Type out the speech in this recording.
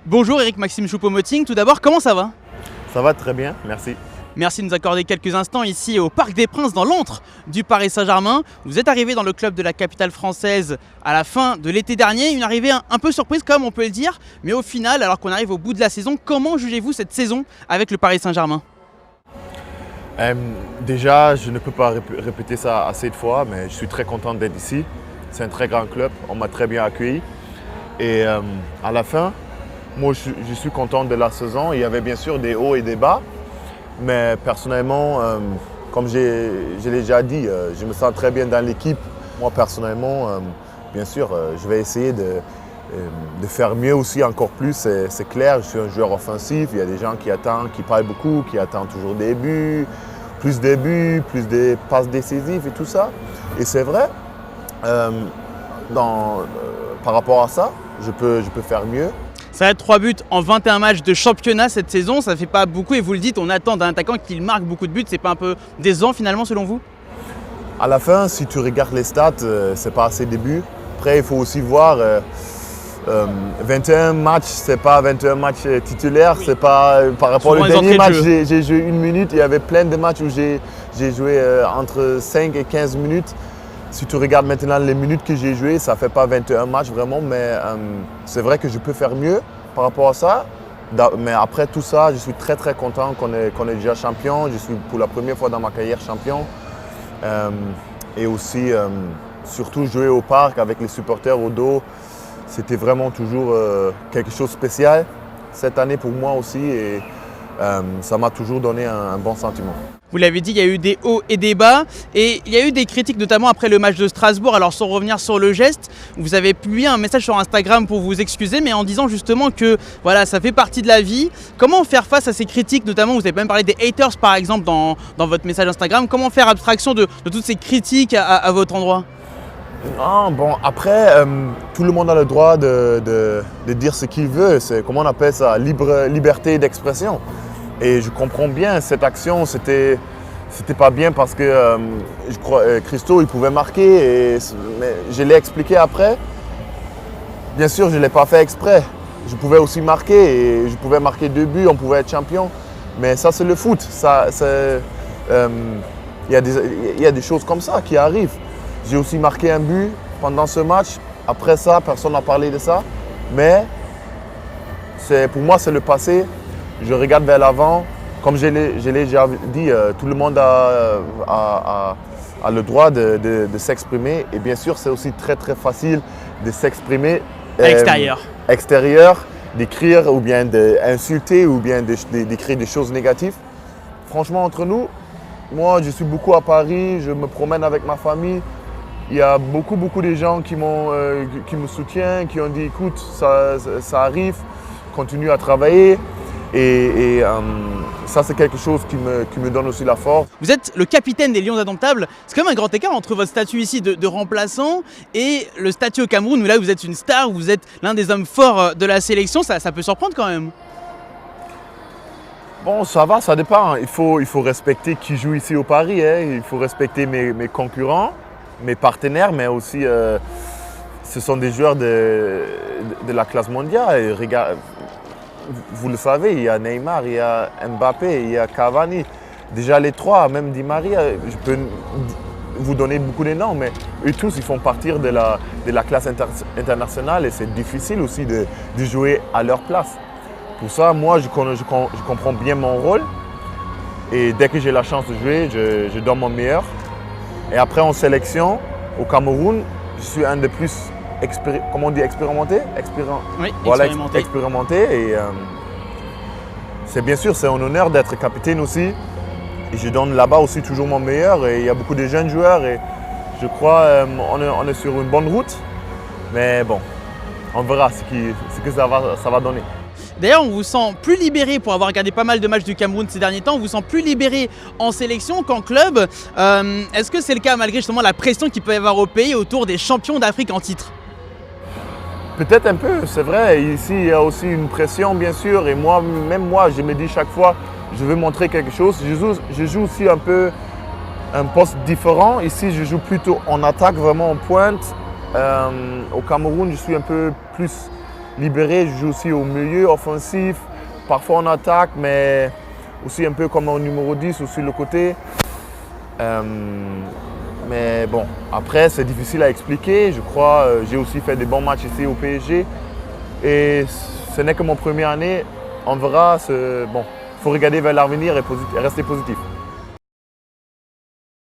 Bonjour Eric-Maxime Choupo-Moting, tout d'abord comment ça va? Ça va très bien, merci. Merci de nous accorder quelques instants ici au Parc des Princes dans l'antre du Paris Saint-Germain. Vous êtes arrivé dans le club de la capitale française à la fin de l'été dernier, une arrivée un peu surprise comme on peut le dire, mais au final, alors qu'on arrive au bout de la saison, comment jugez-vous cette saison avec le Paris Saint-Germain? Déjà, je ne peux pas répéter ça assez de fois, mais je suis très content d'être ici. C'est un très grand club, on m'a très bien accueilli. Et à la fin, moi je suis content de la saison. Il y avait bien sûr des hauts et des bas, mais personnellement, comme je l'ai déjà dit, je me sens très bien dans l'équipe. Moi personnellement, bien sûr, je vais essayer de faire mieux aussi, encore plus. C'est clair, je suis un joueur offensif. Il y a des gens qui attendent, qui parlent beaucoup, qui attendent toujours des buts, plus des passes décisives et tout ça. Et c'est vrai, par rapport à ça, je peux faire mieux. Ça va être 3 buts en 21 matchs de championnat cette saison, ça fait pas beaucoup et vous le dites, on attend d'un attaquant qu'il marque beaucoup de buts, c'est pas un peu décevant finalement selon vous? À la fin, si tu regardes les stats, c'est pas assez de buts. Après, il faut aussi voir 21 matchs, c'est pas 21 matchs titulaires, c'est pas par rapport au dernier match, j'ai joué 1 minute, il y avait plein de matchs où j'ai joué entre 5 et 15 minutes. Si tu regardes maintenant les minutes que j'ai jouées, ça ne fait pas 21 matchs vraiment, mais c'est vrai que je peux faire mieux par rapport à ça. Mais après tout ça, je suis très très content qu'on est déjà champion. Je suis pour la première fois dans ma carrière champion. Et aussi, surtout jouer au parc avec les supporters au dos, c'était vraiment toujours quelque chose de spécial cette année pour moi aussi. Et ça m'a toujours donné un bon sentiment. Vous l'avez dit, il y a eu des hauts et des bas et il y a eu des critiques notamment après le match de Strasbourg. Alors sans revenir sur le geste, vous avez publié un message sur Instagram pour vous excuser, mais en disant justement que voilà, ça fait partie de la vie. Comment faire face à ces critiques, notamment vous avez même parlé des haters par exemple dans votre message Instagram. Comment faire abstraction de toutes ces critiques à votre endroit? Ah, bon, après, tout le monde a le droit de dire ce qu'il veut. C'est, comment on appelle ça, liberté d'expression. Et je comprends bien cette action, c'était pas bien parce que je crois Christo il pouvait marquer, mais je l'ai expliqué après. Bien sûr, je ne l'ai pas fait exprès. Je pouvais aussi marquer et je pouvais marquer 2 buts, on pouvait être champion. Mais ça, c'est le foot. Il y a des choses comme ça qui arrivent. J'ai aussi marqué un but pendant ce match. Après ça, personne n'a parlé de ça. Mais pour moi, c'est le passé. Je regarde vers l'avant. Comme je l'ai déjà dit, tout le monde a le droit de s'exprimer. Et bien sûr, c'est aussi très très facile de s'exprimer à l'extérieur. Extérieur, d'écrire ou bien d'insulter ou bien d'écrire des choses négatives. Franchement, entre nous, moi je suis beaucoup à Paris, je me promène avec ma famille. Il y a beaucoup de gens qui me soutiennent, qui ont dit écoute, ça arrive, continue à travailler. Et ça, c'est quelque chose qui me donne aussi la force. Vous êtes le capitaine des Lions Indomptables. C'est quand même un grand écart entre votre statut ici de remplaçant et le statut au Cameroun où là vous êtes une star, où vous êtes l'un des hommes forts de la sélection. Ça peut surprendre quand même. Bon, ça va, ça dépend. Il faut respecter qui joue ici au Paris. Il faut respecter mes concurrents, mes partenaires, mais aussi ce sont des joueurs de la classe mondiale. Et regarde, vous le savez, il y a Neymar, il y a Mbappé, il y a Cavani. Déjà les 3, même Di Maria, je peux vous donner beaucoup de noms, mais eux tous, ils font partie de la classe internationale et c'est difficile aussi de jouer à leur place. Pour ça, moi, je comprends bien mon rôle et dès que j'ai la chance de jouer, je donne mon meilleur. Et après, en sélection, au Cameroun, je suis un des plus expérimenté. Oui, voilà, expérimenté. Et c'est bien sûr, c'est un honneur d'être capitaine aussi. Et je donne là-bas aussi toujours mon meilleur. Et il y a beaucoup de jeunes joueurs et je crois on est sur une bonne route. Mais bon, on verra ce que ça va donner. D'ailleurs, on vous sent plus libéré pour avoir regardé pas mal de matchs du Cameroun ces derniers temps. On vous sent plus libéré en sélection qu'en club. Est-ce que c'est le cas malgré justement la pression qu'il peut y avoir au pays autour des champions d'Afrique en titre? Peut-être un peu, c'est vrai. Ici, il y a aussi une pression, bien sûr. Et même moi, je me dis chaque fois, je veux montrer quelque chose. Je joue aussi un peu un poste différent. Ici, je joue plutôt en attaque, vraiment en pointe. Au Cameroun, je suis un peu plus libéré. Je joue aussi au milieu offensif, parfois en attaque, mais aussi un peu comme en numéro 10 ou sur le côté. Mais bon, après c'est difficile à expliquer. Je crois j'ai aussi fait des bons matchs ici au PSG. Et ce n'est que mon première année. On verra. Bon, il faut regarder vers l'avenir et rester positif.